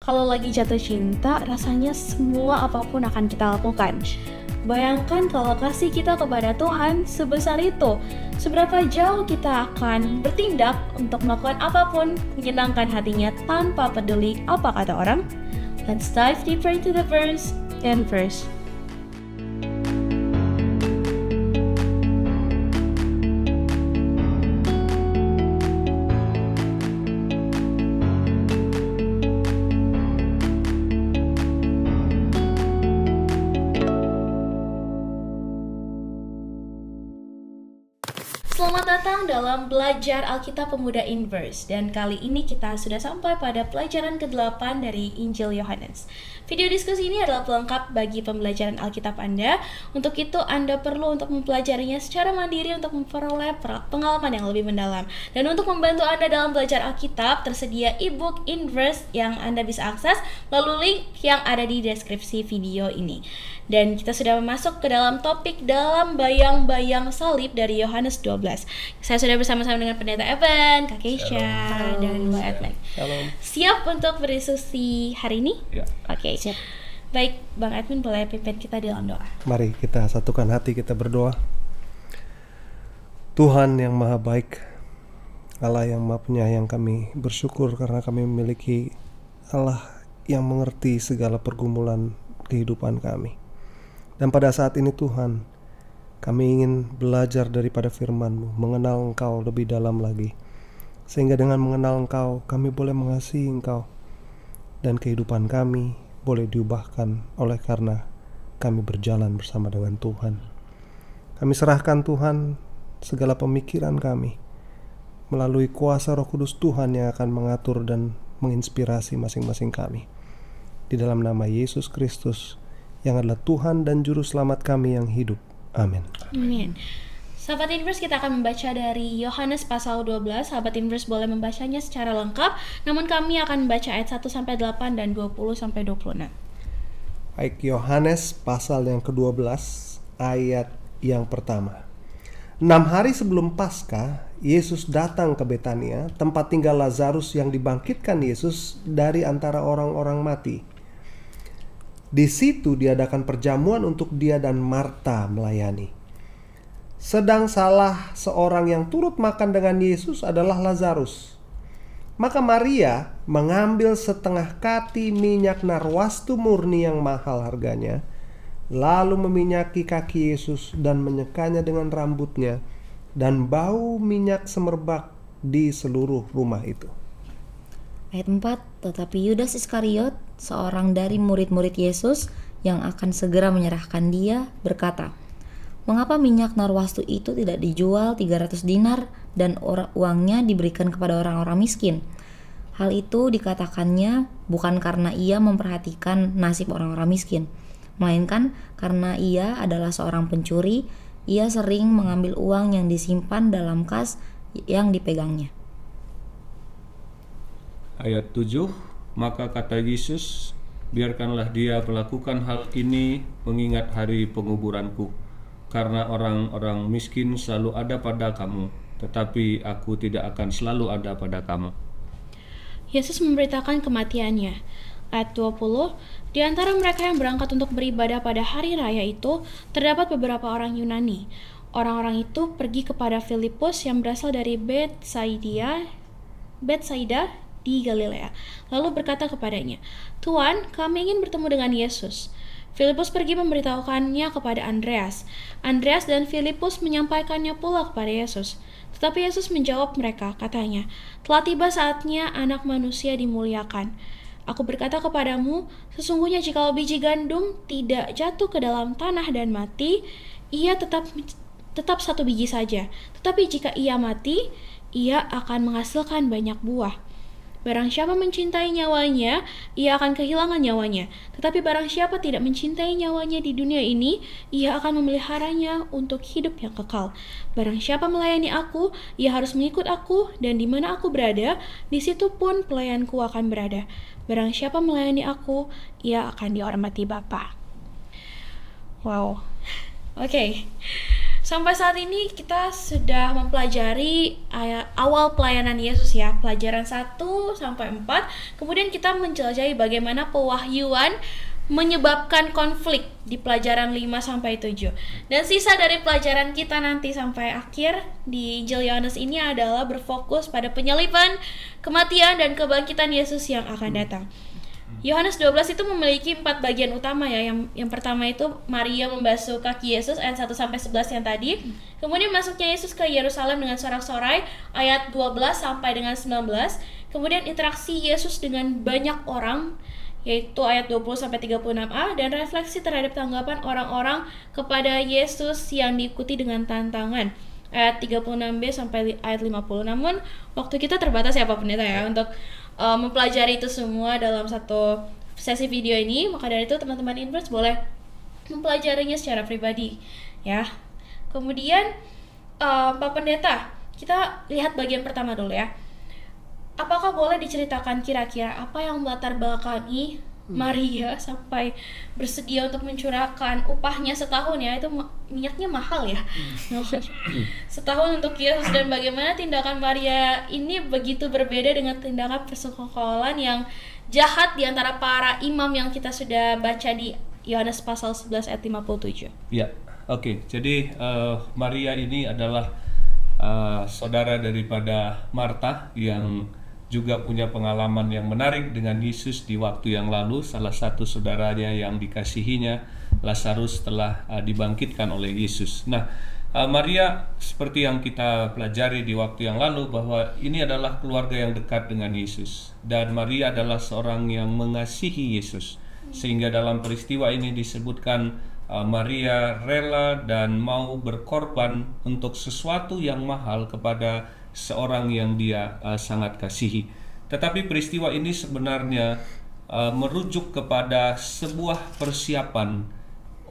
Kalau lagi jatuh cinta, rasanya semua apapun akan kita lakukan. Bayangkan kalau kasih kita kepada Tuhan sebesar itu, seberapa jauh kita akan bertindak untuk melakukan apapun menyenangkan hatinya tanpa peduli apa kata orang. Let's dive deeper into the verse and verse. Selamat datang dalam Belajar Alkitab Pemuda Inverse. Dan kali ini kita sudah sampai pada pelajaran ke-8 dari Injil Yohanes. Video diskusi ini adalah pelengkap bagi pembelajaran Alkitab Anda. Untuk itu Anda perlu untuk mempelajarinya secara mandiri untuk memperoleh pengalaman yang lebih mendalam. Dan untuk membantu Anda dalam belajar Alkitab, tersedia e-book Inverse yang Anda bisa akses melalui link yang ada di deskripsi video ini. Dan kita sudah masuk ke dalam topik dalam bayang-bayang salib dari Yohanes 12. Saya sudah bersama-sama dengan Pendeta Evan, Kak Keisha, dan Mbak Edman. Siap untuk berdiskusi hari ini? Ya. Oke, siap. Baik, Bang Edman boleh pimpin kita dalam doa. Mari kita satukan hati, kita berdoa. Tuhan yang maha baik, Allah yang maha penyayang, kami bersyukur karena kami memiliki Allah yang mengerti segala pergumulan kehidupan kami. Dan pada saat ini Tuhan, kami ingin belajar daripada firman-Mu, mengenal Engkau lebih dalam lagi. Sehingga dengan mengenal Engkau, kami boleh mengasihi Engkau. Dan kehidupan kami boleh diubahkan oleh karena kami berjalan bersama dengan Tuhan. Kami serahkan Tuhan segala pemikiran kami melalui kuasa Roh Kudus Tuhan yang akan mengatur dan menginspirasi masing-masing kami. Di dalam nama Yesus Kristus yang adalah Tuhan dan Juru Selamat kami yang hidup. Amin. Amin. Sahabat Inverse, kita akan membaca dari Yohanes pasal 12. Sahabat Inverse boleh membacanya secara lengkap, namun kami akan membaca ayat 1-8 dan 20-26. Baik, Yohanes pasal yang ke-12 ayat yang pertama. 6 hari sebelum Paskah, Yesus datang ke Betania, tempat tinggal Lazarus yang dibangkitkan Yesus dari antara orang-orang mati. Di situ diadakan perjamuan untuk dia dan Marta melayani. Sedang salah seorang yang turut makan dengan Yesus adalah Lazarus. Maka Maria mengambil setengah kati minyak narwastu murni yang mahal harganya, lalu meminyaki kaki Yesus dan menyekanya dengan rambutnya, dan bau minyak semerbak di seluruh rumah itu. Ayat 4, tetapi Yudas Iskariot, seorang dari murid-murid Yesus yang akan segera menyerahkan dia, berkata, "Mengapa minyak narwastu itu tidak dijual 300 dinar dan uangnya diberikan kepada orang-orang miskin?" Hal itu dikatakannya bukan karena ia memperhatikan nasib orang-orang miskin, melainkan karena ia adalah seorang pencuri. Ia sering mengambil uang yang disimpan dalam kas yang dipegangnya. Ayat 7, maka kata Yesus, biarkanlah dia melakukan hal ini mengingat hari penguburanku, karena orang-orang miskin selalu ada pada kamu, tetapi aku tidak akan selalu ada pada kamu. Yesus memberitakan kematiannya. Ayat 20, di antara mereka yang berangkat untuk beribadah pada hari raya itu, terdapat beberapa orang Yunani. Orang-orang itu pergi kepada Filipus yang berasal dari Betsaida di Galilea, lalu berkata kepadanya, "Tuan, kami ingin bertemu dengan Yesus." Filipus pergi memberitahukannya kepada Andreas. Andreas dan Filipus menyampaikannya pula kepada Yesus. Tetapi Yesus menjawab mereka, katanya, "Telah tiba saatnya Anak Manusia dimuliakan. Aku berkata kepadamu, sesungguhnya jikalau biji gandum tidak jatuh ke dalam tanah dan mati, ia tetap satu biji saja. Tetapi jika ia mati, ia akan menghasilkan banyak buah. Barang siapa mencintai nyawanya, ia akan kehilangan nyawanya. Tetapi barang siapa tidak mencintai nyawanya di dunia ini, ia akan memeliharanya untuk hidup yang kekal. Barang siapa melayani aku, ia harus mengikut aku, dan di mana aku berada, di situ pun pelayanku akan berada. Barang siapa melayani aku, ia akan dihormati Bapa." Wow. Oke. Sampai saat ini kita sudah mempelajari awal pelayanan Yesus ya, pelajaran 1 sampai 4. Kemudian kita menjelajahi bagaimana pewahyuan menyebabkan konflik di pelajaran 5 sampai 7. Dan sisa dari pelajaran kita nanti sampai akhir di Injil Yohanes ini adalah berfokus pada penyaliban, kematian dan kebangkitan Yesus yang akan datang. Yohanes 12 itu memiliki 4 bagian utama ya. Yang pertama itu Maria membasuh kaki Yesus ayat 1 sampai 11 yang tadi. Kemudian masuknya Yesus ke Yerusalem dengan sorak-sorai ayat 12 sampai dengan 19. Kemudian interaksi Yesus dengan banyak orang yaitu ayat 20 sampai 36a, dan refleksi terhadap tanggapan orang-orang kepada Yesus yang diikuti dengan tantangan ayat 36b sampai ayat 50. Namun waktu kita terbatas ya Pak Pendeta ya untuk mempelajari itu semua dalam satu sesi video ini. Maka dari itu teman-teman Inverse boleh mempelajarinya secara pribadi ya. Kemudian Pak Pendeta, kita lihat bagian pertama dulu ya. Apakah boleh diceritakan kira-kira apa yang melatar belakangi Maria sampai bersedia untuk mencurahkan upahnya setahun ya, itu minyaknya mahal ya. Setahun untuk Yesus, dan bagaimana tindakan Maria ini begitu berbeda dengan tindakan persekongkolan yang jahat di antara para imam yang kita sudah baca di Yohanes pasal 11 ayat 57. Ya, oke. Jadi Maria ini adalah saudara daripada Marta yang juga punya pengalaman yang menarik dengan Yesus di waktu yang lalu. Salah satu saudaranya yang dikasihinya, Lazarus, telah dibangkitkan oleh Yesus. Nah, Maria seperti yang kita pelajari di waktu yang lalu bahwa ini adalah keluarga yang dekat dengan Yesus, dan Maria adalah seorang yang mengasihi Yesus, sehingga dalam peristiwa ini disebutkan Maria rela dan mau berkorban untuk sesuatu yang mahal kepada seorang yang dia sangat kasihi. Tetapi peristiwa ini sebenarnya merujuk kepada sebuah persiapan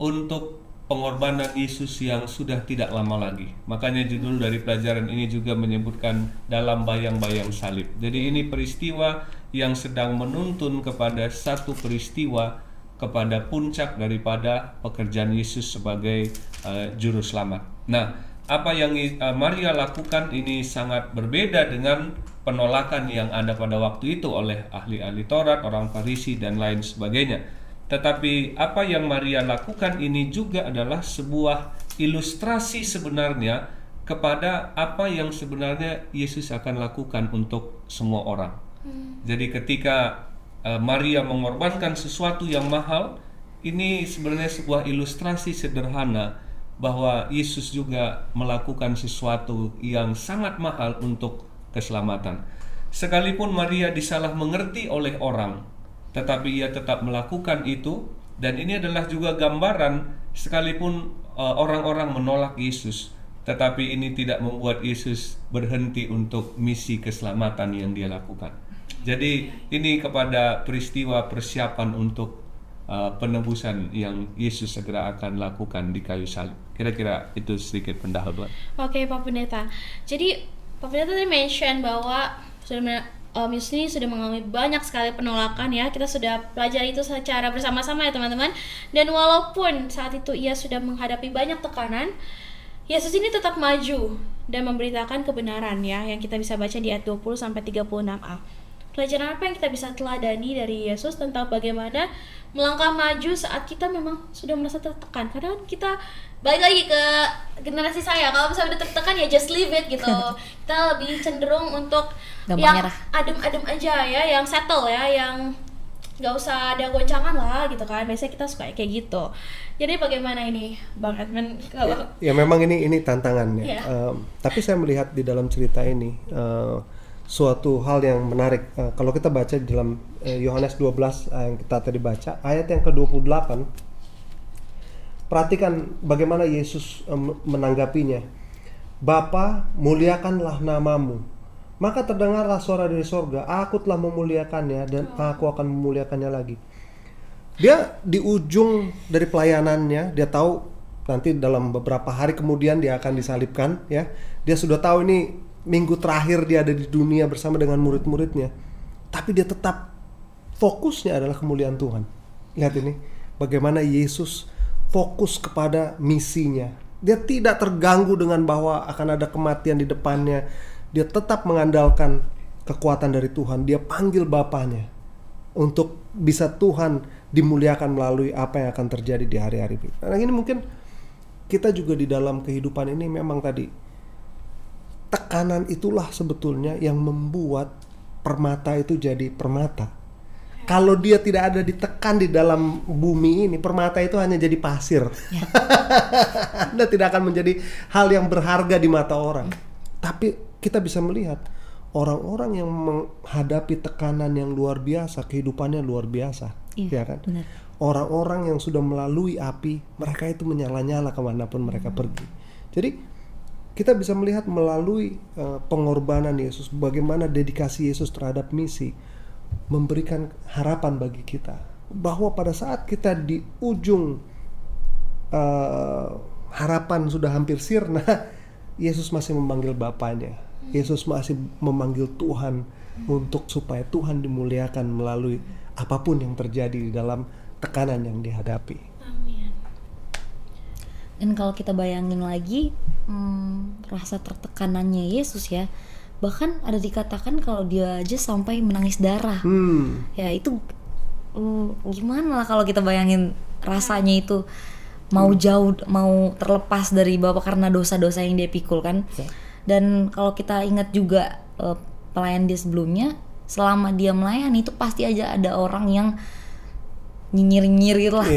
untuk pengorbanan Yesus yang sudah tidak lama lagi. Makanya judul dari pelajaran ini juga menyebutkan dalam bayang-bayang salib. Jadi ini peristiwa yang sedang menuntun kepada satu peristiwa, kepada puncak daripada pekerjaan Yesus sebagai juru selamat. Nah, apa yang Maria lakukan ini sangat berbeda dengan penolakan yang ada pada waktu itu oleh ahli-ahli Taurat, orang Farisi dan lain sebagainya. Tetapi apa yang Maria lakukan ini juga adalah sebuah ilustrasi sebenarnya kepada apa yang sebenarnya Yesus akan lakukan untuk semua orang. Jadi ketika Maria mengorbankan sesuatu yang mahal, ini sebenarnya sebuah ilustrasi sederhana bahwa Yesus juga melakukan sesuatu yang sangat mahal untuk keselamatan. Sekalipun Maria disalah mengerti oleh orang, tetapi ia tetap melakukan itu. Dan ini adalah juga gambaran, sekalipun orang-orang menolak Yesus, tetapi ini tidak membuat Yesus berhenti untuk misi keselamatan yang dia lakukan. Jadi ini kepada peristiwa persiapan untuk penebusan yang Yesus segera akan lakukan di kayu salib. Kira-kira itu sedikit pendahuluan. Oke, Pak Pendeta. Jadi Pak Pendeta tadi mention bahwa Yesus ini sudah mengalami banyak sekali penolakan ya. Kita sudah pelajari itu secara bersama-sama ya teman-teman. Dan walaupun saat itu ia sudah menghadapi banyak tekanan, Yesus ini tetap maju dan memberitakan kebenaran ya, yang kita bisa baca di ayat 20 sampai 36a. Pelajaran apa yang kita bisa teladani dari Yesus tentang bagaimana melangkah maju saat kita memang sudah merasa tertekan? Karena kita balik lagi ke generasi saya, kalau misalnya udah tertekan ya just leave it gitu. Kita lebih cenderung untuk yang adem-adem aja ya, yang settle ya, yang nggak usah ada goncangan lah gitu kan. Biasanya kita suka kayak gitu. Jadi bagaimana ini Bang Edmund kalau ya memang ini tantangannya. Yeah. Tapi saya melihat di dalam cerita ini suatu hal yang menarik. Kalau kita baca di dalam Yohanes 12 yang kita tadi baca, ayat yang ke-28, perhatikan bagaimana Yesus menanggapinya. Bapa, muliakanlah namamu. Maka terdengarlah suara dari sorga, aku telah memuliakannya dan aku akan memuliakannya lagi. Dia di ujung dari pelayanannya, dia tahu nanti dalam beberapa hari kemudian dia akan disalibkan ya. Dia sudah tahu ini minggu terakhir dia ada di dunia bersama dengan murid-muridnya, tapi dia tetap fokusnya adalah kemuliaan Tuhan. Lihat ini, bagaimana Yesus fokus kepada misinya, Dia tidak terganggu dengan bahwa akan ada kematian di depannya. Dia tetap mengandalkan kekuatan dari Tuhan. Dia panggil Bapaknya untuk bisa Tuhan dimuliakan melalui apa yang akan terjadi di hari-hari berikutnya. Nah, ini mungkin kita juga di dalam kehidupan ini memang tadi tekanan itulah sebetulnya yang membuat permata itu jadi permata. Kalau dia tidak ada ditekan di dalam bumi ini, permata itu hanya jadi pasir. Dan tidak akan menjadi hal yang berharga di mata orang. Tapi kita bisa melihat orang-orang yang menghadapi tekanan yang luar biasa, kehidupannya luar biasa, ya kan? Benar. Orang-orang yang sudah melalui api, mereka itu menyala-nyala kemanapun mereka pergi. Jadi kita bisa melihat melalui pengorbanan Yesus, bagaimana dedikasi Yesus terhadap misi memberikan harapan bagi kita bahwa pada saat kita di ujung harapan sudah hampir sirna, Yesus masih memanggil Bapaknya. Yesus masih memanggil Tuhan untuk supaya Tuhan dimuliakan melalui apapun yang terjadi di dalam tekanan yang dihadapi. Amin. Dan kalau kita bayangin lagi rasa tertekanannya Yesus ya, bahkan ada dikatakan kalau dia aja sampai menangis darah. Ya itu gimana lah kalau kita bayangin rasanya itu mau jauh, mau terlepas dari Bapa karena dosa-dosa yang dia pikul kan. Dan kalau kita ingat juga pelayan dia sebelumnya, selama dia melayani itu pasti aja ada orang yang nyinyir-nyinyir lah.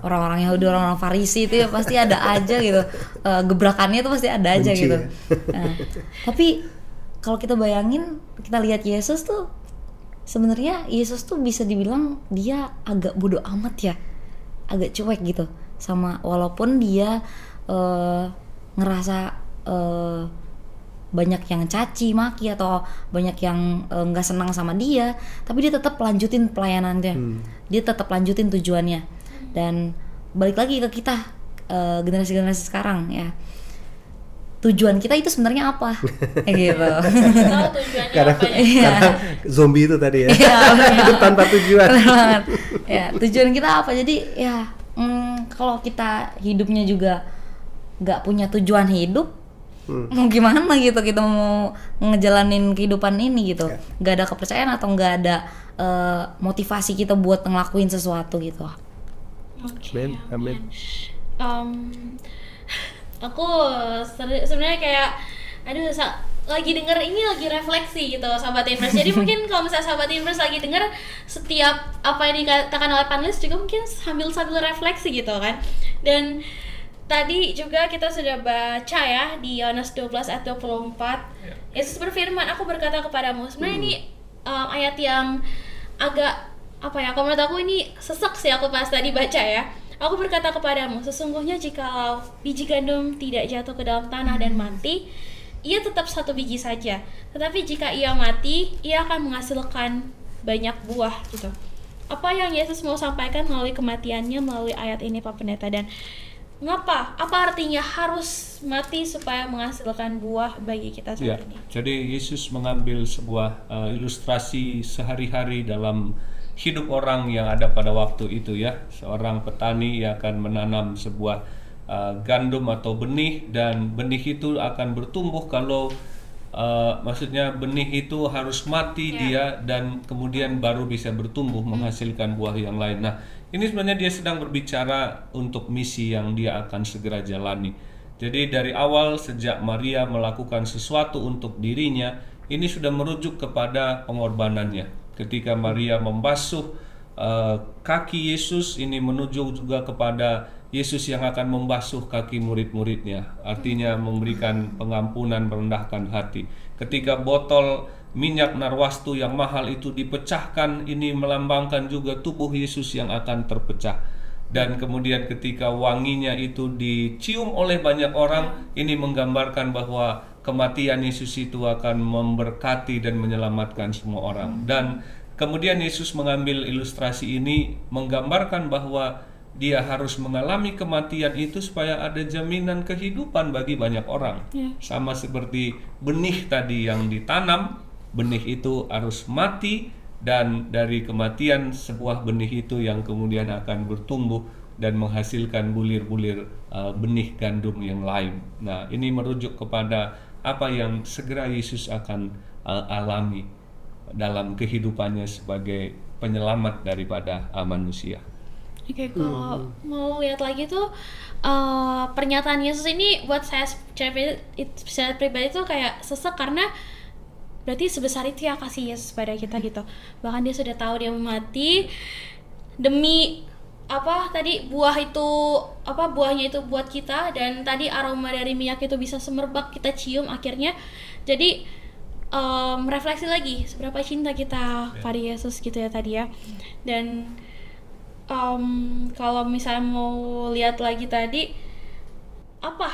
Orang-orang Yahudi, orang-orang Farisi itu ya pasti ada aja gitu. Gebrakannya itu pasti ada aja benci gitu. Ya. Nah, tapi kalau kita bayangin, kita lihat Yesus tuh sebenarnya Yesus tuh bisa dibilang dia agak bodoh amat ya, agak cuek gitu sama, walaupun dia ngerasa banyak yang caci maki atau banyak yang nggak senang sama dia, tapi dia tetap lanjutin pelayanannya, dia tetap lanjutin tujuannya. Dan balik lagi ke kita generasi-generasi sekarang ya, tujuan kita itu sebenarnya apa? Gitu. Tahu tujuannya apa ya? Karena zombie itu tadi ya. Hidup tanpa tujuan. Ya, tujuan kita apa? Jadi ya kalau kita hidupnya juga nggak punya tujuan hidup, mau gimana gitu kita mau ngejalanin kehidupan ini gitu. Nggak ada kepercayaan atau nggak ada motivasi kita buat ngelakuin sesuatu gitu. Oke, Amin. Aku sebenarnya kayak lagi denger ini, lagi refleksi gitu Sahabat Inverse. Jadi mungkin kalau misalnya Sahabat Inverse lagi denger setiap apa yang dikatakan oleh panelis juga mungkin sambil refleksi gitu kan. Dan tadi juga kita sudah baca ya di Yohanes 12 ayat 24. Yesus berfirman, "Aku berkata kepadamu." Sebenarnya ini ayat yang agak apa ya, kalau menurut aku ini sesek sih aku pas tadi baca ya. "Aku berkata kepadamu, sesungguhnya jikalau biji gandum tidak jatuh ke dalam tanah dan mati, ia tetap satu biji saja. Tetapi jika ia mati, ia akan menghasilkan banyak buah." Gitu. Apa yang Yesus mau sampaikan melalui kematiannya, melalui ayat ini Pak Pendeta, dan ngapa? Apa artinya harus mati supaya menghasilkan buah bagi kita saat ini? Jadi Yesus mengambil sebuah ilustrasi sehari-hari dalam hidup orang yang ada pada waktu itu ya. Seorang petani yang akan menanam sebuah gandum atau benih, dan benih itu akan bertumbuh kalau maksudnya benih itu harus mati dia, dan kemudian baru bisa bertumbuh menghasilkan buah yang lain. Nah, ini sebenarnya dia sedang berbicara untuk misi yang dia akan segera jalani. Jadi dari awal sejak Maria melakukan sesuatu untuk dirinya, ini sudah merujuk kepada pengorbanannya. Ketika Maria membasuh kaki Yesus, ini menuju juga kepada Yesus yang akan membasuh kaki murid-muridnya, artinya memberikan pengampunan, merendahkan hati. Ketika botol minyak narwastu yang mahal itu dipecahkan, ini melambangkan juga tubuh Yesus yang akan terpecah. Dan kemudian ketika wanginya itu dicium oleh banyak orang, ini menggambarkan bahwa kematian Yesus itu akan memberkati dan menyelamatkan semua orang. Dan kemudian Yesus mengambil ilustrasi ini menggambarkan bahwa dia harus mengalami kematian itu supaya ada jaminan kehidupan bagi banyak orang. Sama seperti benih tadi yang ditanam, benih itu harus mati, dan dari kematian sebuah benih itu yang kemudian akan bertumbuh dan menghasilkan bulir-bulir benih gandum yang lain. Nah, ini merujuk kepada apa yang segera Yesus akan alami dalam kehidupannya sebagai penyelamat daripada manusia. Oke, kalau mau lihat lagi tuh pernyataan Yesus ini buat saya secara pribadi tuh kayak sesek, karena berarti sebesar itu ya kasih Yesus pada kita gitu. Bahkan dia sudah tahu dia mau mati demi buahnya itu buat kita, dan tadi aroma dari minyak itu bisa semerbak kita cium akhirnya. Jadi refleksi lagi seberapa cinta kita pada Yesus gitu ya tadi ya. Dan kalau misalnya mau lihat lagi tadi, apa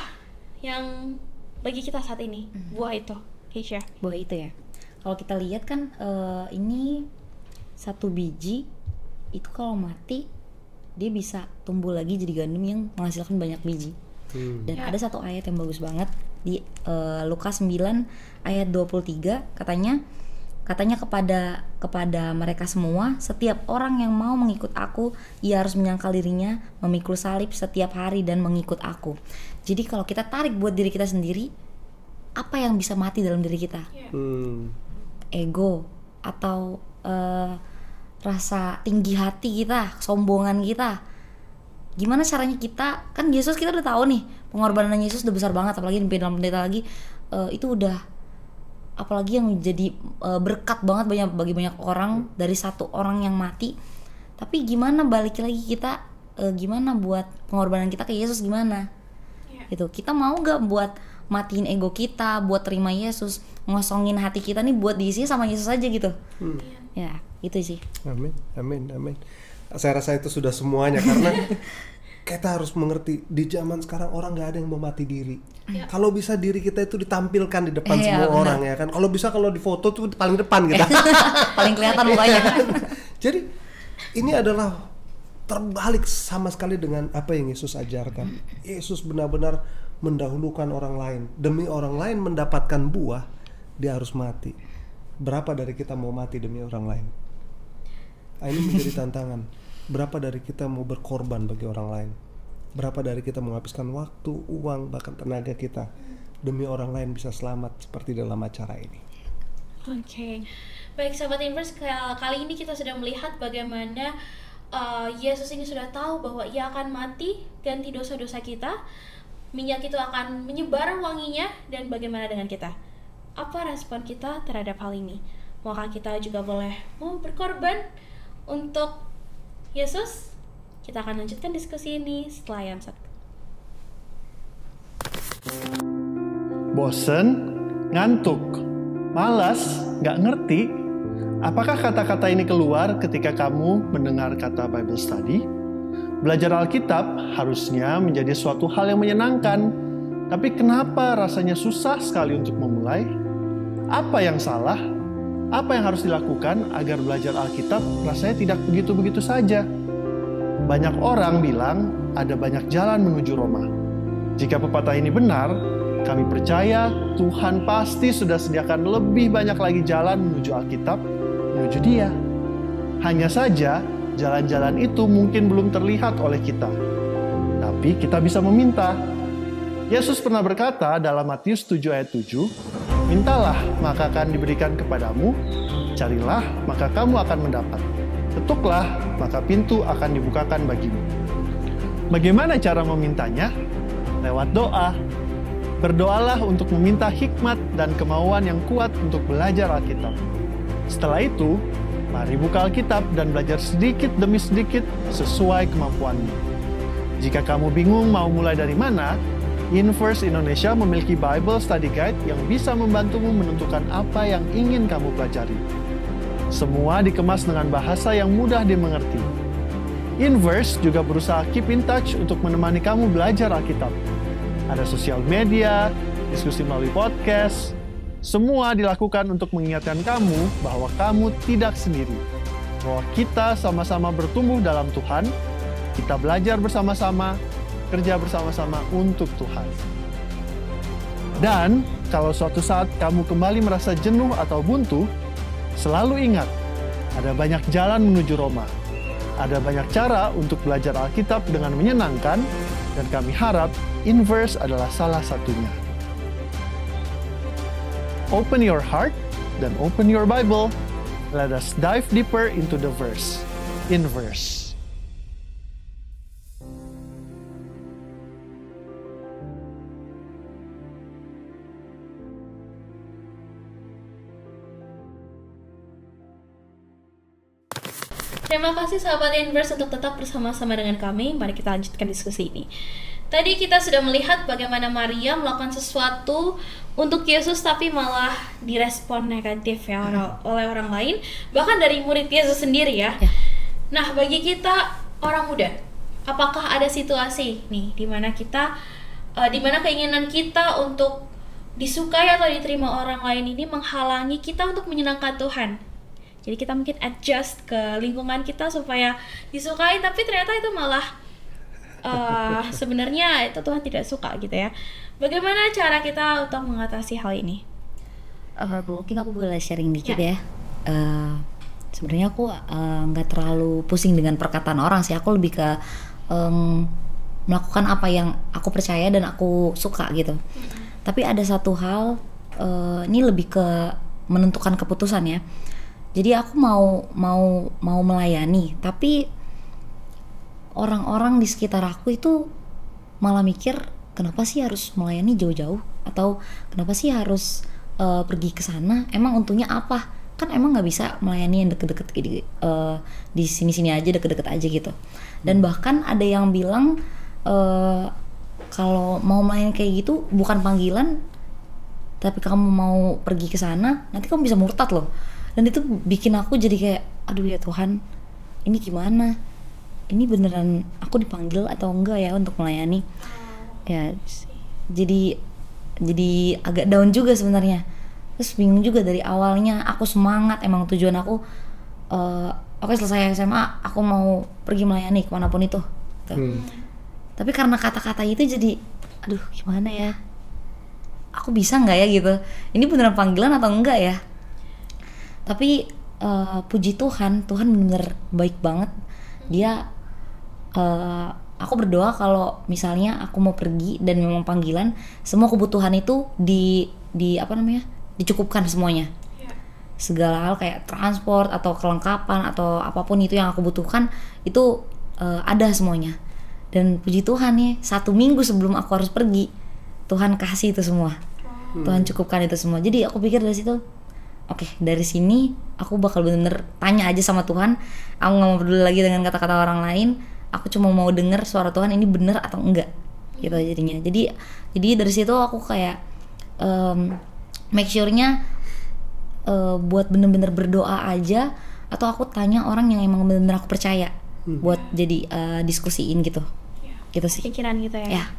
yang bagi kita saat ini buah itu, Keisha? Buah itu ya, kalau kita lihat kan ini satu biji itu kalau mati dia bisa tumbuh lagi jadi gandum yang menghasilkan banyak biji. Dan ada satu ayat yang bagus banget di Lukas 9 ayat 23, katanya kepada mereka semua, setiap orang yang mau mengikut aku, ia harus menyangkal dirinya, memikul salib setiap hari dan mengikut aku. Jadi kalau kita tarik buat diri kita sendiri, apa yang bisa mati dalam diri kita? Ego atau rasa tinggi hati kita, kesombongan kita. Gimana caranya kita, kan Yesus kita udah tahu nih, pengorbanan Yesus udah besar banget, apalagi di dalam pendeta lagi itu udah, apalagi yang menjadi berkat banget bagi banyak orang dari satu orang yang mati. Tapi gimana balik lagi kita, gimana buat pengorbanan kita ke Yesus gimana? Gitu. Kita mau gak buat matiin ego kita, buat terima Yesus, ngosongin hati kita nih buat diisi sama Yesus aja gitu. Ya, itu sih. Amin. Saya rasa itu sudah semuanya, karena kita harus mengerti di zaman sekarang orang nggak ada yang mau mati diri. Kalau bisa diri kita itu ditampilkan di depan semua orang ya kan. Kalau bisa kalau di foto tuh paling depan kita. Paling kelihatan mukanya. Jadi ini adalah terbalik sama sekali dengan apa yang Yesus ajarkan. Yesus benar-benar mendahulukan orang lain. Demi orang lain mendapatkan buah, dia harus mati. Berapa dari kita mau mati demi orang lain? Ini menjadi tantangan. Berapa dari kita mau berkorban bagi orang lain? Berapa dari kita menghabiskan waktu, uang, bahkan tenaga kita demi orang lain bisa selamat seperti dalam acara ini? Oke. Baik sahabat Inverse, kali ini kita sudah melihat bagaimana Yesus ini sudah tahu bahwa ia akan mati ganti dosa-dosa kita. Minyak itu akan menyebar wanginya, dan bagaimana dengan kita? Apa respon kita terhadap hal ini? Maukah kita juga mau berkorban untuk Yesus? Kita akan lanjutkan diskusi ini setelah yang satu. Bosen, ngantuk, malas, gak ngerti? Apakah kata-kata ini keluar ketika kamu mendengar kata Bible Study? Belajar Alkitab harusnya menjadi suatu hal yang menyenangkan. Tapi kenapa rasanya susah sekali untuk memulai? Apa yang salah? Apa yang harus dilakukan agar belajar Alkitab rasanya tidak begitu-begitu saja? Banyak orang bilang ada banyak jalan menuju Roma. Jika pepatah ini benar, kami percaya Tuhan pasti sudah sediakan lebih banyak lagi jalan menuju Alkitab, menuju Dia. Hanya saja, jalan-jalan itu mungkin belum terlihat oleh kita. Tapi kita bisa meminta. Yesus pernah berkata dalam Matius 7 ayat 7, "Mintalah, maka akan diberikan kepadamu. Carilah, maka kamu akan mendapat. Ketuklah, maka pintu akan dibukakan bagimu." Bagaimana cara memintanya? Lewat doa. Berdoalah untuk meminta hikmat dan kemauan yang kuat untuk belajar Alkitab. Setelah itu, mari buka Alkitab dan belajar sedikit demi sedikit sesuai kemampuanmu. Jika kamu bingung mau mulai dari mana, Inverse Indonesia memiliki Bible Study Guide yang bisa membantumu menentukan apa yang ingin kamu pelajari. Semua dikemas dengan bahasa yang mudah dimengerti. Inverse juga berusaha keep in touch untuk menemani kamu belajar Alkitab. Ada sosial media, diskusi melalui podcast. Semua dilakukan untuk mengingatkan kamu bahwa kamu tidak sendiri. Bahwa kita sama-sama bertumbuh dalam Tuhan, kita belajar bersama-sama, kerja bersama-sama untuk Tuhan. Dan kalau suatu saat kamu kembali merasa jenuh atau buntu, selalu ingat, ada banyak jalan menuju Roma. Ada banyak cara untuk belajar Alkitab dengan menyenangkan, dan kami harap Inverse adalah salah satunya. Open your heart dan open your Bible. Let us dive deeper into the verse. Inverse. Terima kasih sahabat Inverse untuk tetap bersama-sama dengan kami. Mari kita lanjutkan diskusi ini. Tadi kita sudah melihat bagaimana Maria melakukan sesuatu untuk Yesus tapi malah direspon negatif ya oleh orang lain, bahkan dari murid Yesus sendiri ya. Nah, bagi kita orang muda, apakah ada situasi nih di mana keinginan kita untuk disukai atau diterima orang lain ini menghalangi kita untuk menyenangkan Tuhan? Jadi kita mungkin adjust ke lingkungan kita supaya disukai, tapi ternyata itu malah sebenarnya itu Tuhan tidak suka gitu ya. Bagaimana cara kita untuk mengatasi hal ini? Mungkin aku boleh sharing dikit ya. Sebenarnya aku nggak terlalu pusing dengan perkataan orang sih. Aku lebih ke melakukan apa yang aku percaya dan aku suka gitu. Tapi ada satu hal, ini lebih ke menentukan keputusan ya. Jadi aku mau melayani, tapi orang-orang di sekitar aku itu malah mikir, kenapa sih harus melayani jauh-jauh, atau kenapa sih harus pergi ke sana? Emang untungnya apa? Kan emang nggak bisa melayani yang deket-deket di sini-sini aja, deket-deket aja gitu. Dan bahkan ada yang bilang kalau mau melayani kayak gitu bukan panggilan, tapi kamu mau pergi ke sana, nanti kamu bisa murtad loh. Dan itu bikin aku jadi kayak, aduh ya Tuhan, ini gimana? Ini beneran aku dipanggil atau enggak ya untuk melayani? Ya, jadi agak down juga sebenarnya. Terus bingung juga, dari awalnya aku semangat, emang tujuan aku oke, selesai SMA aku mau pergi melayani kemanapun itu gitu. Tapi karena kata-kata itu jadi, aduh gimana ya, aku bisa nggak ya gitu, ini beneran panggilan atau enggak ya? Tapi puji Tuhan benar-benar baik banget. Dia aku berdoa kalau misalnya aku mau pergi dan memang panggilan, semua kebutuhan itu dicukupkan semuanya. Segala hal kayak transport atau kelengkapan atau apapun itu yang aku butuhkan itu ada semuanya. Dan puji Tuhan nih, 1 minggu sebelum aku harus pergi, Tuhan kasih itu semua. Tuhan cukupkan itu semua. Jadi aku pikir dari situ, oke, dari sini aku bakal bener-bener tanya aja sama Tuhan. Aku gak mau peduli lagi dengan kata-kata orang lain. Aku cuma mau denger suara Tuhan, ini bener atau enggak gitu jadinya. Jadi dari situ aku kayak make sure-nya buat bener-bener berdoa aja, atau aku tanya orang yang emang bener-bener aku percaya buat jadi diskusiin gitu. Gitu sih. Pikiran gitu ya.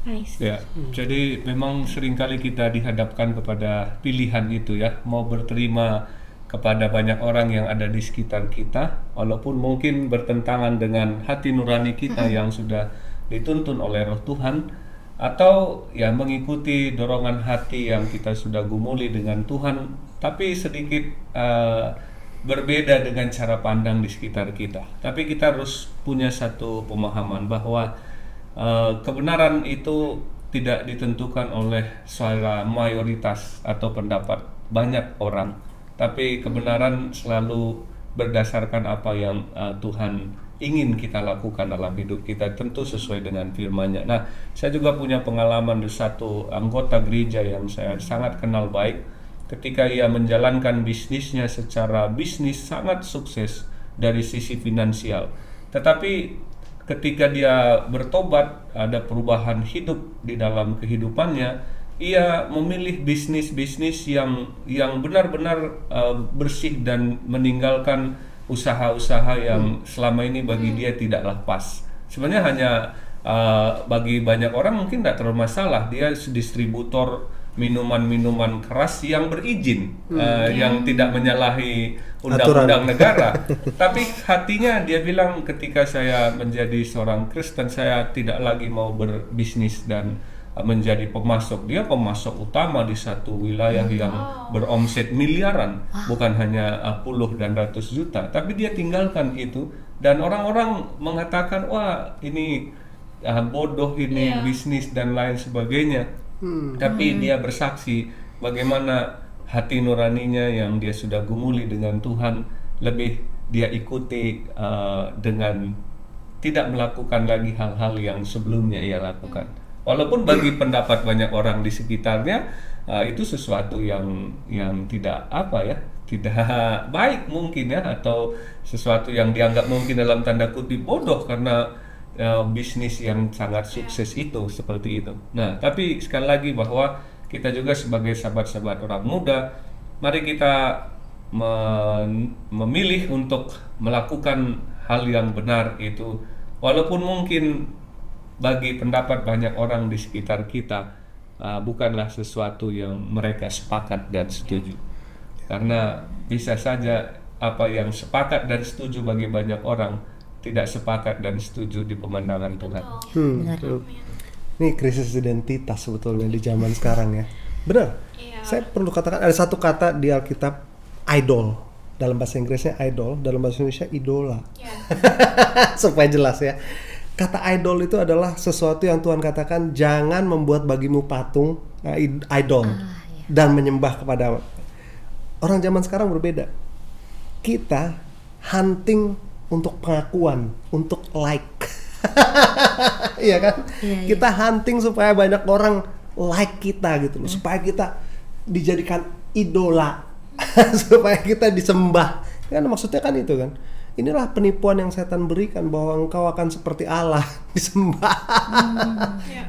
Nice. Ya, jadi memang seringkali kita dihadapkan kepada pilihan itu ya, mau berterima kepada banyak orang yang ada di sekitar kita, walaupun mungkin bertentangan dengan hati nurani kita yang sudah dituntun oleh Roh Tuhan, atau ya mengikuti dorongan hati yang kita sudah gumuli dengan Tuhan, tapi sedikit berbeda dengan cara pandang di sekitar kita. Tapi kita harus punya satu pemahaman bahwa kebenaran itu tidak ditentukan oleh suara mayoritas atau pendapat banyak orang, tapi kebenaran selalu berdasarkan apa yang Tuhan ingin kita lakukan dalam hidup kita, tentu sesuai dengan firman-Nya. Nah, saya juga punya pengalaman dari satu anggota gereja yang saya sangat kenal baik, ketika ia menjalankan bisnisnya secara bisnis sangat sukses dari sisi finansial, tetapi ketika dia bertobat, ada perubahan hidup di dalam kehidupannya, ia memilih bisnis-bisnis yang benar-benar bersih dan meninggalkan usaha-usaha yang selama ini bagi dia tidaklah pas. Sebenarnya hanya bagi banyak orang mungkin tidak terlalu masalah, dia distributor minuman-minuman keras yang berizin, yang tidak menyalahi undang-undang negara. Tapi hatinya dia bilang, ketika saya menjadi seorang Kristen, saya tidak lagi mau berbisnis dan menjadi pemasok. Dia pemasok utama di satu wilayah yang beromset miliaran, bukan hanya puluh dan ratus juta. Tapi dia tinggalkan itu, dan orang-orang mengatakan, wah ini bodoh, ini bisnis dan lain sebagainya. Tapi dia bersaksi bagaimana hati nuraninya yang dia sudah gumuli dengan Tuhan, lebih dia ikuti dengan tidak melakukan lagi hal-hal yang sebelumnya ia lakukan. Walaupun bagi pendapat banyak orang di sekitarnya itu sesuatu yang tidak tidak baik mungkin ya, atau sesuatu yang dianggap mungkin dalam tanda kutip bodoh karena bisnis yang sangat sukses itu seperti itu. Nah, tapi sekali lagi bahwa kita juga sebagai sahabat-sahabat orang muda, mari kita memilih untuk melakukan hal yang benar itu, walaupun mungkin bagi pendapat banyak orang di sekitar kita bukanlah sesuatu yang mereka sepakat dan setuju. Karena bisa saja apa yang sepakat dan setuju bagi banyak orang tidak sepakat dan setuju di pemandangan Tuhan. Ini krisis identitas sebetulnya di zaman sekarang ya. Benar. Saya perlu katakan ada satu kata di Alkitab, idol. Dalam bahasa Inggrisnya idol, dalam bahasa Indonesia idola. Supaya jelas ya. Kata idol itu adalah sesuatu yang Tuhan katakan, jangan membuat bagimu patung, idol, dan menyembah kepada. Orang zaman sekarang berbeda. Kita hunting untuk pengakuan, untuk like. Iya kan? Kita hunting supaya banyak orang like kita gitu loh, supaya kita dijadikan idola, supaya kita disembah. Kan maksudnya kan itu kan. Inilah penipuan yang setan berikan, bahwa engkau akan seperti Allah, disembah.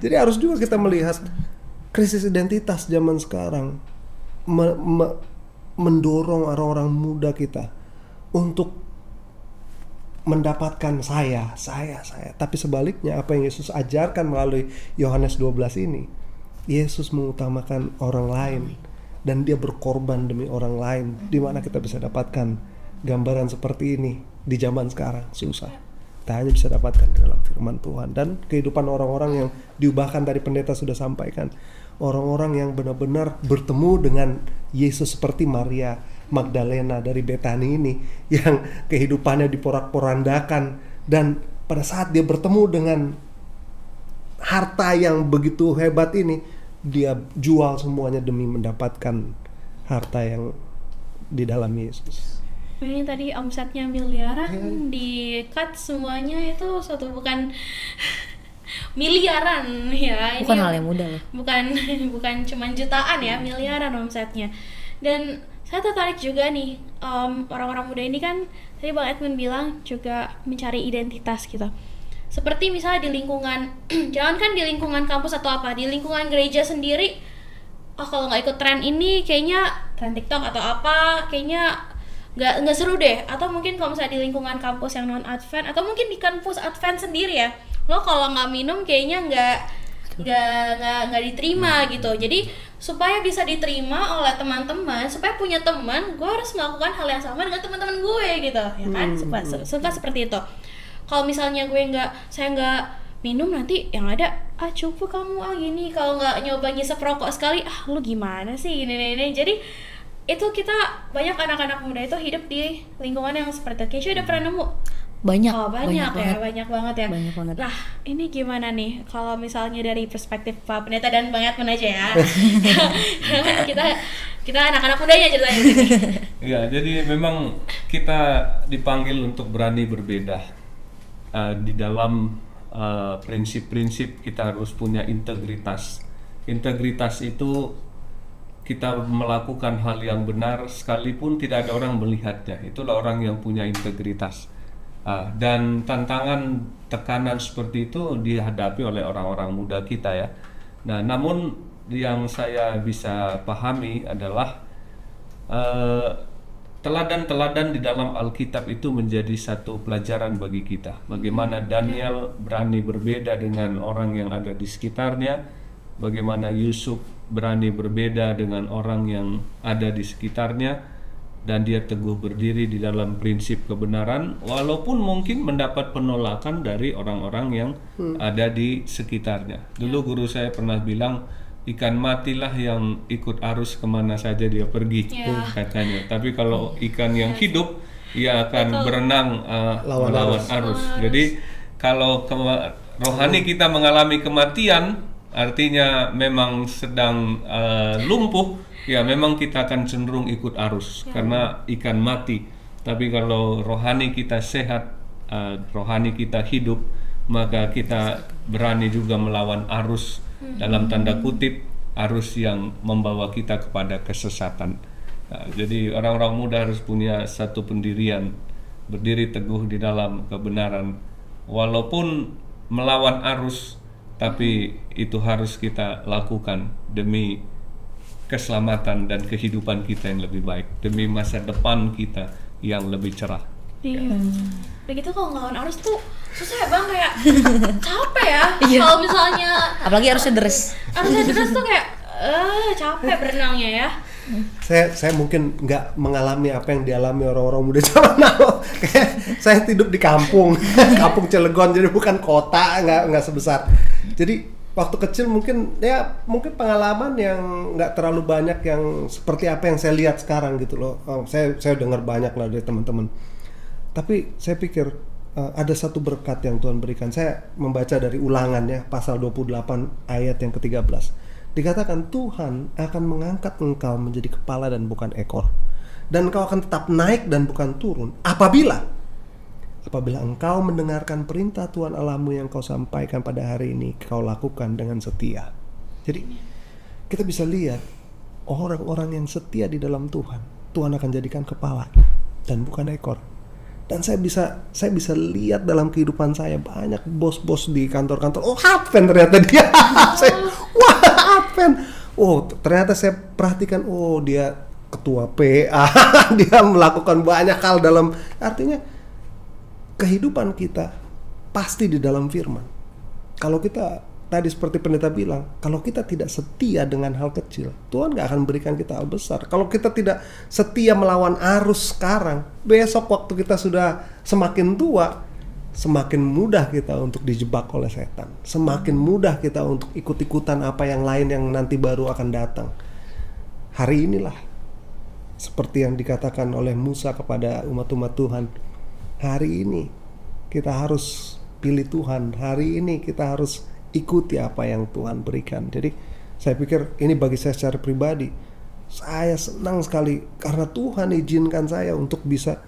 Jadi harus juga kita melihat krisis identitas zaman sekarang mendorong orang-orang muda kita untuk mendapatkan saya. Tapi sebaliknya apa yang Yesus ajarkan melalui Yohanes 12 ini, Yesus mengutamakan orang lain dan dia berkorban demi orang lain. Di mana kita bisa dapatkan gambaran seperti ini di zaman sekarang? Susah. Kita hanya bisa dapatkan dalam firman Tuhan dan kehidupan orang-orang yang diubahkan. Tadi pendeta sudah sampaikan, orang-orang yang benar-benar bertemu dengan Yesus seperti Maria Magdalena dari Betani ini, yang kehidupannya diporak-porandakan, dan pada saat dia bertemu dengan harta yang begitu hebat ini, dia jual semuanya demi mendapatkan harta yang di dalam Yesus. Ini tadi omsetnya miliaran, di-cut semuanya itu suatu bukan miliaran ya. Bukan ini hal yang mudah loh. Bukan cuma jutaan ya, miliaran omsetnya. Dan saya tertarik juga nih, orang-orang muda ini kan tadi Bang Edmund bilang juga mencari identitas gitu. Seperti misalnya di lingkungan, jangankan di lingkungan kampus atau apa, di lingkungan gereja sendiri, kalau nggak ikut tren ini, kayaknya tren TikTok atau apa, kayaknya nggak seru deh. Atau mungkin kalau misalnya di lingkungan kampus yang non Advent, atau mungkin di kampus Advent sendiri ya, lo kalau nggak minum kayaknya nggak diterima gitu. Jadi supaya bisa diterima oleh teman-teman, supaya punya teman, gue harus melakukan hal yang sama dengan teman-teman gue gitu, ya kan? Suka seperti itu. Kalau misalnya saya nggak minum, nanti yang ada cupu kamu gini. Kalau nggak nyoba ngisep rokok sekali, lu gimana sih ini. Jadi itu kita banyak anak-anak muda itu hidup di lingkungan yang seperti itu. Kayaknya udah pernah nemu? Banyak Banyak banget. Nah, ini gimana nih kalau misalnya dari perspektif Pak Pendeta dan Bang Edmund aja ya. kita anak-anak mudanya ceritanya di sini. Ya, jadi memang kita dipanggil untuk berani berbeda. Di dalam prinsip-prinsip kita harus punya integritas. Integritas itu kita melakukan hal yang benar sekalipun tidak ada orang melihatnya. Itulah orang yang punya integritas. Dan tantangan, tekanan seperti itu dihadapi oleh orang-orang muda kita ya. Nah, namun yang saya bisa pahami adalah teladan-teladan di dalam Alkitab itu menjadi satu pelajaran bagi kita. Bagaimana Daniel berani berbeda dengan orang yang ada di sekitarnya, bagaimana Yusuf berani berbeda dengan orang yang ada di sekitarnya, dan dia teguh berdiri di dalam prinsip kebenaran walaupun mungkin mendapat penolakan dari orang-orang yang ada di sekitarnya. Dulu guru saya pernah bilang, ikan matilah yang ikut arus kemana saja dia pergi, katanya. Tapi kalau ikan yang hidup, ia akan berenang melawan arus. Jadi kalau rohani kita mengalami kematian, artinya memang sedang lumpuh, ya memang kita akan cenderung ikut arus karena ikan mati. Tapi kalau rohani kita sehat, rohani kita hidup, maka kita berani juga melawan arus, dalam tanda kutip, arus yang membawa kita kepada kesesatan. Nah, jadi orang-orang muda harus punya satu pendirian, berdiri teguh di dalam kebenaran walaupun melawan arus, tapi itu harus kita lakukan demi keselamatan dan kehidupan kita yang lebih baik, demi masa depan kita yang lebih cerah. Iya. Begitu kalau ngelawan arus tuh susah ya Bang, kayak capek ya. Kalau misalnya Apalagi harusnya deres. tuh kayak capek berenangnya ya. Saya mungkin nggak mengalami apa yang dialami orang-orang muda zaman now. Saya hidup di kampung Cilegon, jadi bukan kota, nggak sebesar. Jadi waktu kecil mungkin pengalaman yang nggak terlalu banyak yang seperti apa yang saya lihat sekarang gitu loh. Saya dengar banyak lah dari teman-teman. Tapi saya pikir ada satu berkat yang Tuhan berikan. Saya membaca dari Ulangan ya, pasal 28 ayat yang ke-13. Dikatakan Tuhan akan mengangkat engkau menjadi kepala dan bukan ekor, dan engkau akan tetap naik dan bukan turun apabila engkau mendengarkan perintah Tuhan Allahmu yang kau sampaikan pada hari ini, kau lakukan dengan setia. Jadi kita bisa lihat orang-orang yang setia di dalam Tuhan akan jadikan kepala dan bukan ekor. Dan saya bisa lihat dalam kehidupan saya banyak bos-bos di kantor-kantor, Advent ternyata dia. Advent. Ternyata saya perhatikan, dia ketua PA, dia melakukan banyak hal dalam, artinya kehidupan kita pasti di dalam firman. Kalau kita tadi seperti pendeta bilang, kalau kita tidak setia dengan hal kecil, Tuhan gak akan berikan kita hal besar. Kalau kita tidak setia melawan arus sekarang, besok waktu kita sudah semakin tua, semakin mudah kita untuk dijebak oleh setan. Semakin mudah kita untuk ikut-ikutan apa yang lain yang nanti baru akan datang. Hari inilah, seperti yang dikatakan oleh Musa kepada umat-umat Tuhan, hari ini kita harus pilih Tuhan, hari ini kita harus ikuti apa yang Tuhan berikan. Jadi saya pikir ini bagi saya secara pribadi, saya senang sekali karena Tuhan izinkan saya untuk bisa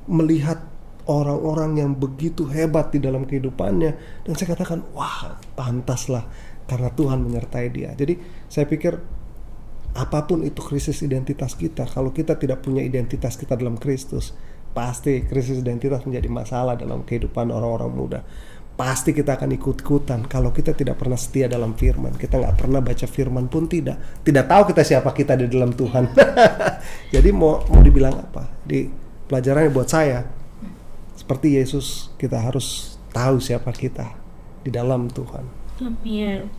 melihat orang-orang yang begitu hebat di dalam kehidupannya, dan saya katakan, wah, pantaslah karena Tuhan menyertai dia. Jadi saya pikir apapun itu krisis identitas kita, kalau kita tidak punya identitas kita dalam Kristus, pasti krisis identitas menjadi masalah dalam kehidupan orang-orang muda. Pasti kita akan ikut-ikutan kalau kita tidak pernah setia dalam firman. Kita nggak pernah baca firman pun tidak tahu kita siapa kita di dalam Tuhan. Jadi mau dibilang apa? Di pelajarannya buat saya, seperti Yesus, kita harus tahu siapa kita di dalam Tuhan. Amin.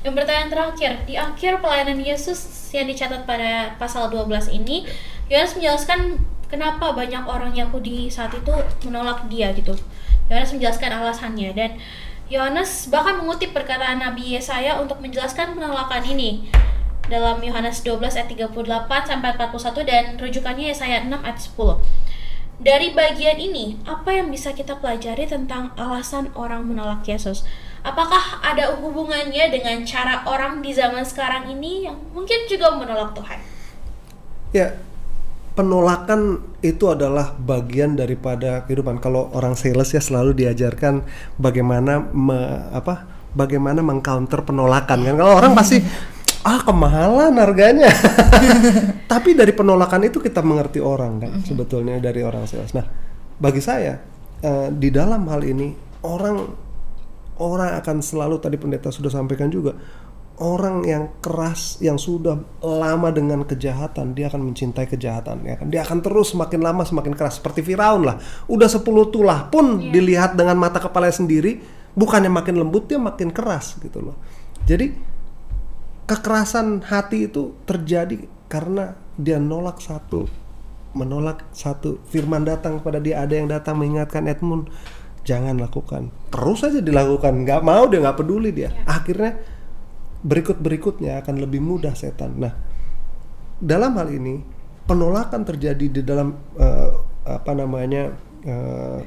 Dan pertanyaan terakhir, di akhir pelayanan Yesus yang dicatat pada pasal 12 ini, Yohanes menjelaskan kenapa banyak orang Yahudi saat itu menolak dia gitu. Yohanes menjelaskan alasannya, dan Yohanes bahkan mengutip perkataan Nabi Yesaya untuk menjelaskan penolakan ini dalam Yohanes 12 ayat 38 sampai 41 dan rujukannya Yesaya 6 ayat 10. Dari bagian ini, apa yang bisa kita pelajari tentang alasan orang menolak Yesus? Apakah ada hubungannya dengan cara orang di zaman sekarang ini yang mungkin juga menolak Tuhan? Ya, penolakan itu adalah bagian daripada kehidupan. Kalau orang sales ya selalu diajarkan bagaimana bagaimana mengcounter penolakan kan. Kalau orang pasti kemahalan harganya. Tapi dari penolakan itu kita mengerti orang kan, sebetulnya dari orang sales. Nah, bagi saya di dalam hal ini orang akan selalu, tadi pendeta sudah sampaikan juga, orang yang keras, yang sudah lama dengan kejahatan, dia akan mencintai kejahatan, ya kan? Dia akan terus semakin lama semakin keras, seperti Firaun lah. Udah 10 tulah pun dilihat dengan mata kepala sendiri, bukannya makin lembut, dia makin keras gitu loh. Jadi kekerasan hati itu terjadi karena dia nolak satu menolak satu firman datang kepada dia, ada yang datang mengingatkan Edmund, jangan lakukan, terus aja dilakukan, nggak mau dia, nggak peduli dia. Akhirnya berikutnya akan lebih mudah setan. Nah, dalam hal ini penolakan terjadi di dalam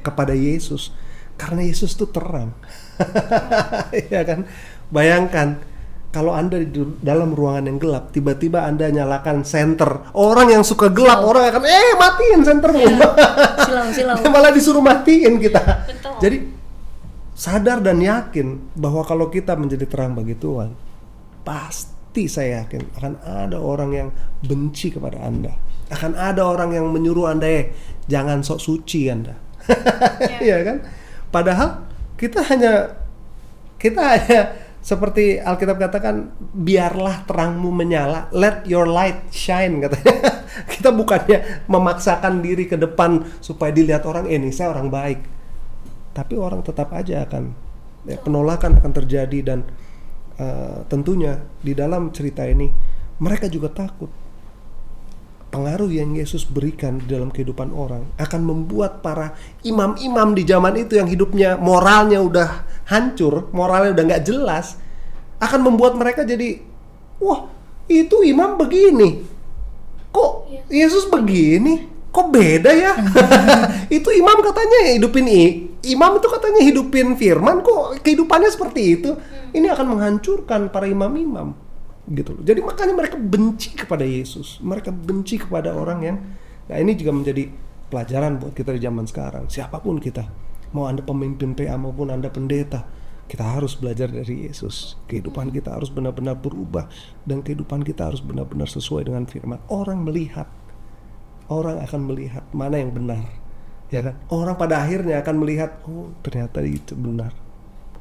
kepada Yesus, karena Yesus itu terang. Ya kan? Bayangkan kalau Anda di dalam ruangan yang gelap, tiba-tiba Anda nyalakan senter, orang yang suka gelap, orang akan matiin sentermu. Silau. Malah disuruh matiin kita. Betul. Jadi sadar dan yakin bahwa kalau kita menjadi terang bagi Tuhan, pasti saya yakin akan ada orang yang benci kepada Anda. Akan ada orang yang menyuruh Anda, jangan sok suci Anda. Iya kan? Padahal kita hanya seperti Alkitab katakan, biarlah terangmu menyala, let your light shine, katanya. Kita bukannya memaksakan diri ke depan supaya dilihat orang, ini saya orang baik. Tapi orang tetap aja akan, penolakan akan terjadi. Dan tentunya di dalam cerita ini mereka juga takut. Pengaruh yang Yesus berikan di dalam kehidupan orang akan membuat para imam-imam di zaman itu yang hidupnya moralnya udah hancur, moralnya udah nggak jelas, akan membuat mereka jadi, wah itu imam begini, kok Yesus begini, kok beda ya? Itu imam katanya imam itu katanya hidupin firman, kok kehidupannya seperti itu. Ini akan menghancurkan para imam-imam. Gitu loh. Jadi makanya mereka benci kepada Yesus, mereka benci kepada orang yang, nah ini juga menjadi pelajaran buat kita di zaman sekarang. Siapapun kita, mau Anda pemimpin PA maupun Anda pendeta, kita harus belajar dari Yesus. Kehidupan kita harus benar-benar berubah, dan kehidupan kita harus benar-benar sesuai dengan firman. Orang akan melihat mana yang benar, ya kan? Orang pada akhirnya akan melihat, oh ternyata itu benar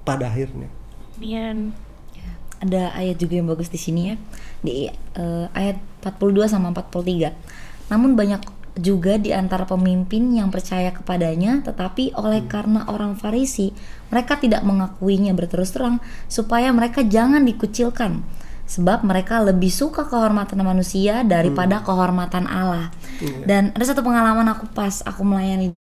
pada akhirnya. Amin. Ada ayat juga yang bagus di sini ya, di ayat 42 sama 43. Namun banyak juga di antara pemimpin yang percaya kepadanya, tetapi oleh karena orang Farisi, mereka tidak mengakuinya berterus terang, supaya mereka jangan dikucilkan. Sebab mereka lebih suka kehormatan manusia daripada kehormatan Allah. Dan ada satu pengalaman aku pas aku melayani,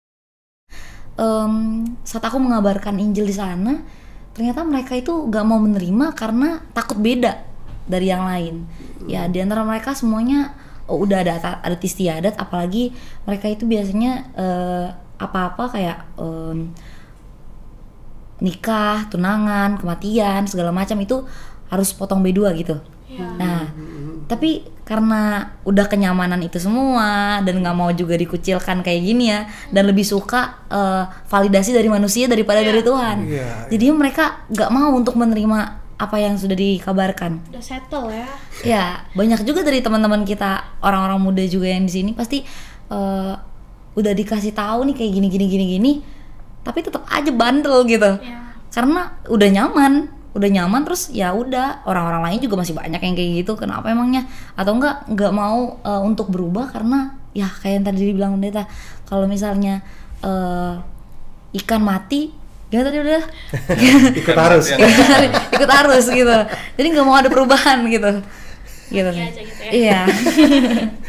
saat aku mengabarkan Injil di sana, ternyata mereka itu gak mau menerima karena takut beda dari yang lain. Ya di antara mereka semuanya udah ada adat istiadat, apalagi mereka itu biasanya apa-apa kayak nikah, tunangan, kematian, segala macam itu harus potong B2 gitu. Nah tapi karena udah kenyamanan itu semua dan nggak mau juga dikucilkan kayak gini ya, dan lebih suka validasi dari manusia daripada dari Tuhan. Jadi mereka nggak mau untuk menerima apa yang sudah dikabarkan. Udah settle ya. Ya banyak juga dari teman-teman kita, orang-orang muda juga yang di sini pasti udah dikasih tahu nih kayak gini, tapi tetap aja bandel gitu. Karena udah nyaman terus ya udah, orang-orang lain juga masih banyak yang kayak gitu. Kenapa emangnya? Atau nggak mau untuk berubah karena ya kayak yang tadi dibilang pendeta, kalau misalnya ikan mati gimana tadi udah ikut arus gitu, jadi nggak mau ada perubahan gitu Aja gitu ya. Iya.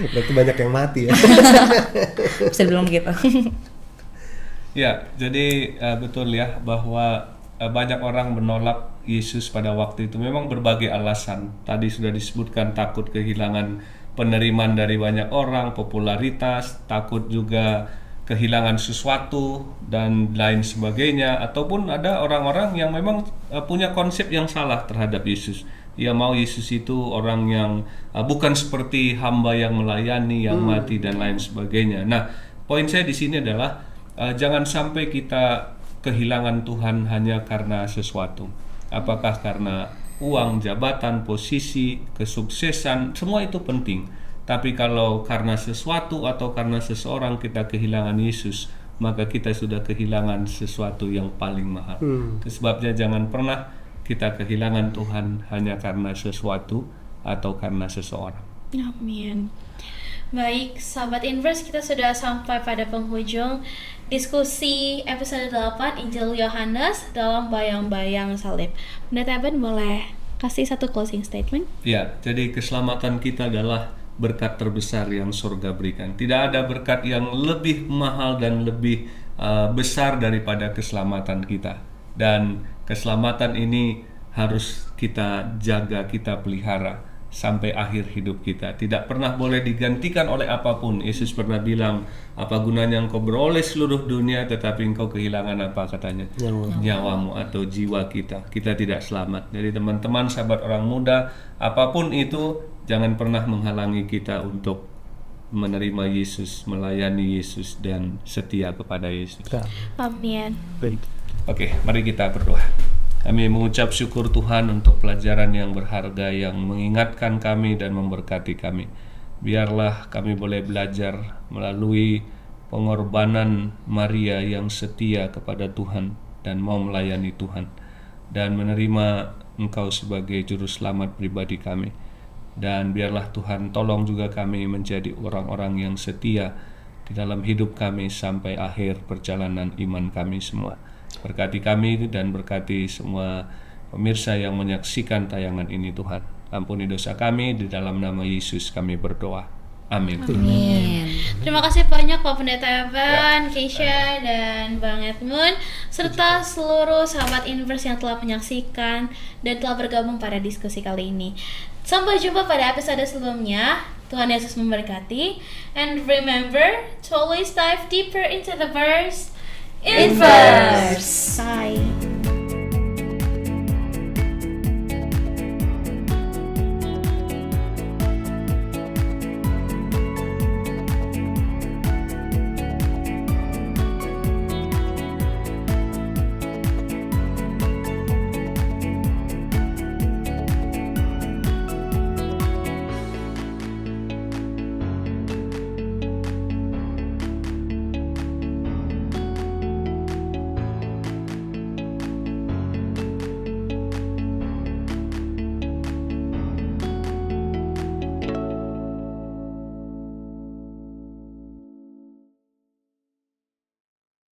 Berarti banyak yang mati ya. Bisa bilang gitu. Ya, jadi betul ya bahwa banyak orang menolak Yesus pada waktu itu. Memang berbagai alasan. Tadi sudah disebutkan, takut kehilangan penerimaan dari banyak orang, popularitas, takut juga kehilangan sesuatu dan lain sebagainya. Ataupun ada orang-orang yang memang punya konsep yang salah terhadap Yesus. Ia mau Yesus itu orang yang bukan seperti hamba yang melayani, yang mati dan lain sebagainya. Nah, poin saya di sini adalah jangan sampai kita kehilangan Tuhan hanya karena sesuatu. Apakah karena uang, jabatan, posisi, kesuksesan, semua itu penting. Tapi kalau karena sesuatu atau karena seseorang kita kehilangan Yesus, maka kita sudah kehilangan sesuatu yang paling mahal. Sebabnya jangan pernah kita kehilangan Tuhan hanya karena sesuatu atau karena seseorang. Amin. Baik, sahabat Inverse, kita sudah sampai pada penghujung diskusi episode 8 Injil Yohanes dalam bayang-bayang salib. Pendeta Ben boleh kasih satu closing statement? Ya, jadi keselamatan kita adalah berkat terbesar yang surga berikan. Tidak ada berkat yang lebih mahal dan lebih besar daripada keselamatan kita. Dan keselamatan ini harus kita jaga, kita pelihara sampai akhir hidup kita. Tidak pernah boleh digantikan oleh apapun. Yesus pernah bilang, apa gunanya engkau beroleh seluruh dunia tetapi engkau kehilangan apa katanya? Nyawamu atau jiwa kita. Kita tidak selamat. Jadi teman-teman, sahabat orang muda, apapun itu jangan pernah menghalangi kita untuk menerima Yesus, melayani Yesus, dan setia kepada Yesus. Amin. Baik. Oke, mari kita berdoa. Kami mengucap syukur Tuhan untuk pelajaran yang berharga yang mengingatkan kami dan memberkati kami. Biarlah kami boleh belajar melalui pengorbanan Maria yang setia kepada Tuhan dan mau melayani Tuhan, dan menerima Engkau sebagai juru selamat pribadi kami. Dan biarlah Tuhan tolong juga kami menjadi orang-orang yang setia di dalam hidup kami sampai akhir perjalanan iman kami semua. Berkati kami dan berkati semua pemirsa yang menyaksikan tayangan ini Tuhan. Ampuni dosa kami, di dalam nama Yesus kami berdoa. Amin. Amin. Terima kasih banyak Pak Pendeta Evan, Keisha, dan Bang Edmund, serta seluruh sahabat Inverse yang telah menyaksikan dan telah bergabung pada diskusi kali ini. Sampai jumpa pada episode sebelumnya. Tuhan Yesus memberkati. And remember to always dive deeper into the verse. Inverse. Bye.